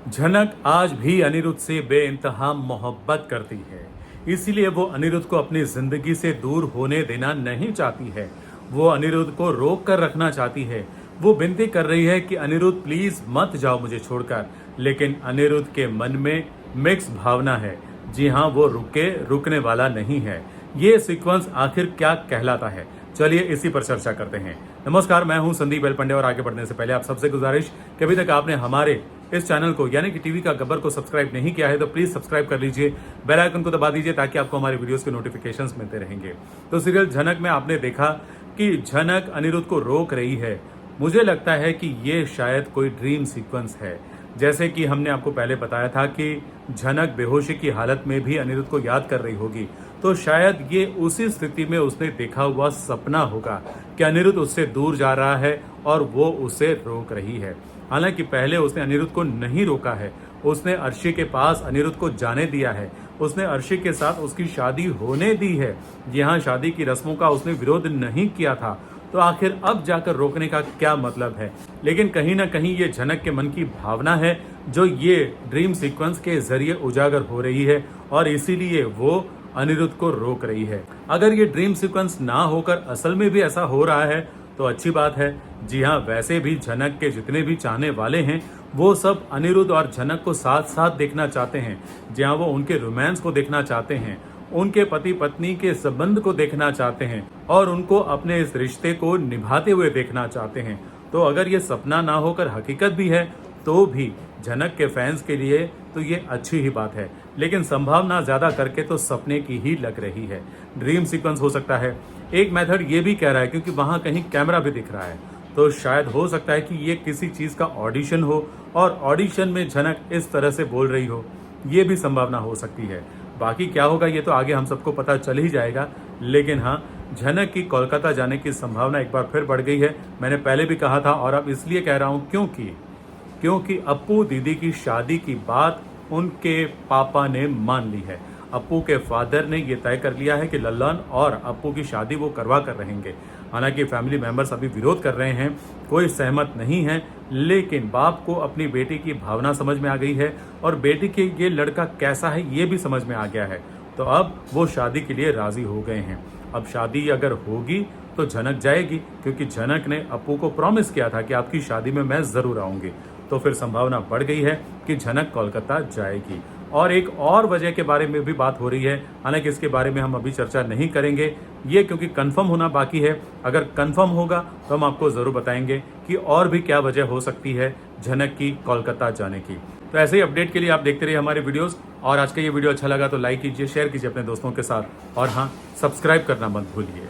झनक आज भी अनिरुद्ध से बेइंतहा मोहब्बत करती है, इसीलिए वो अनिरुद्ध को अपनी जिंदगी से दूर होने देना नहीं चाहती है। वो अनिरुद्ध को रोक कर रखना चाहती है। वो विनती कर रही है कि अनिरुद्ध प्लीज मत जाओ मुझे छोड़कर, लेकिन अनिरुद्ध के मन में मिक्स भावना है। जी हाँ, वो रुकने वाला नहीं है। ये सीक्वेंस आखिर क्या कहलाता है, चलिए इसी पर चर्चा करते हैं। नमस्कार, मैं हूं संदीप एल पंडे और आगे बढ़ने से पहले आप सबसे गुजारिश कि अभी तक आपने हमारे इस चैनल को यानी कि टीवी का गब्बर को सब्सक्राइब नहीं किया है तो प्लीज सब्सक्राइब कर लीजिए, बेल आइकन को दबा दीजिए ताकि आपको हमारे वीडियोस के नोटिफिकेशंस मिलते रहेंगे। तो सीरियल झनक में आपने देखा कि झनक अनिरुद्ध को रोक रही है। मुझे लगता है कि ये शायद कोई ड्रीम सीक्वेंस है। जैसे कि हमने आपको पहले बताया था कि झनक बेहोशी की हालत में भी अनिरुद्ध को याद कर रही होगी, तो शायद ये उसी स्थिति में उसने देखा हुआ सपना होगा कि अनिरुद्ध उससे दूर जा रहा है और वो उसे रोक रही है। हालांकि पहले उसने अनिरुद्ध को नहीं रोका है, उसने अर्शी के पास अनिरुद्ध को जाने दिया है। उसने अर्शी के साथ उसकी शादी होने दी है। यहाँ शादी की रस्मों का उसने विरोध नहीं किया था, तो आखिर अब जाकर रोकने का क्या मतलब है। लेकिन कहीं ना कहीं ये झनक के मन की भावना है जो ये ड्रीम सीक्वेंस के जरिए उजागर हो रही है और इसीलिए वो अनिरुद्ध को रोक रही है। अगर ये ड्रीम सीक्वेंस ना होकर असल में भी ऐसा हो रहा है तो अच्छी बात है। जी हाँ, वैसे भी झनक के जितने भी चाहने वाले हैं वो सब अनिरुद्ध और झनक को साथ साथ देखना चाहते हैं। जहाँ वो उनके रोमांस को देखना चाहते हैं, उनके पति पत्नी के संबंध को देखना चाहते हैं और उनको अपने इस रिश्ते को निभाते हुए देखना चाहते हैं। तो अगर ये सपना ना होकर हकीकत भी है तो भी झनक के फैंस के लिए तो ये अच्छी ही बात है, लेकिन संभावना ज्यादा करके तो सपने की ही लग रही है। ड्रीम सीक्वेंस हो सकता है। एक मेथड ये भी कह रहा है, क्योंकि वहां कहीं कैमरा भी दिख रहा है, तो शायद हो सकता है कि ये किसी चीज का ऑडिशन हो और ऑडिशन में झनक इस तरह से बोल रही हो। ये भी संभावना हो सकती है। बाकी क्या होगा ये तो आगे हम सबको पता चल ही जाएगा। लेकिन हाँ, झनक की कोलकाता जाने की संभावना एक बार फिर बढ़ गई है। मैंने पहले भी कहा था और अब इसलिए कह रहा हूँ क्योंकि अप्पू दीदी की शादी की बात उनके पापा ने मान ली है। अप्पू के फादर ने ये तय कर लिया है कि लल्लन और अप्पू की शादी वो करवा कर रहेंगे। हालांकि फैमिली मेंबर्स अभी विरोध कर रहे हैं, कोई सहमत नहीं है, लेकिन बाप को अपनी बेटी की भावना समझ में आ गई है और बेटी के ये लड़का कैसा है ये भी समझ में आ गया है। तो अब वो शादी के लिए राजी हो गए हैं। अब शादी अगर होगी तो झनक जाएगी, क्योंकि झनक ने अप्पू को प्रॉमिस किया था कि आपकी शादी में मैं जरूर आऊंगी। तो फिर संभावना बढ़ गई है कि झनक कोलकाता जाएगी। और एक और वजह के बारे में भी बात हो रही है, हालांकि इसके बारे में हम अभी चर्चा नहीं करेंगे ये, क्योंकि कंफर्म होना बाकी है। अगर कंफर्म होगा तो हम आपको जरूर बताएंगे कि और भी क्या वजह हो सकती है झनक की कोलकाता जाने की। तो ऐसे ही अपडेट के लिए आप देखते रहिए हमारे वीडियोस। और आज का ये वीडियो अच्छा लगा तो लाइक कीजिए, शेयर कीजिए अपने दोस्तों के साथ, और हाँ, सब्सक्राइब करना मत भूलिए।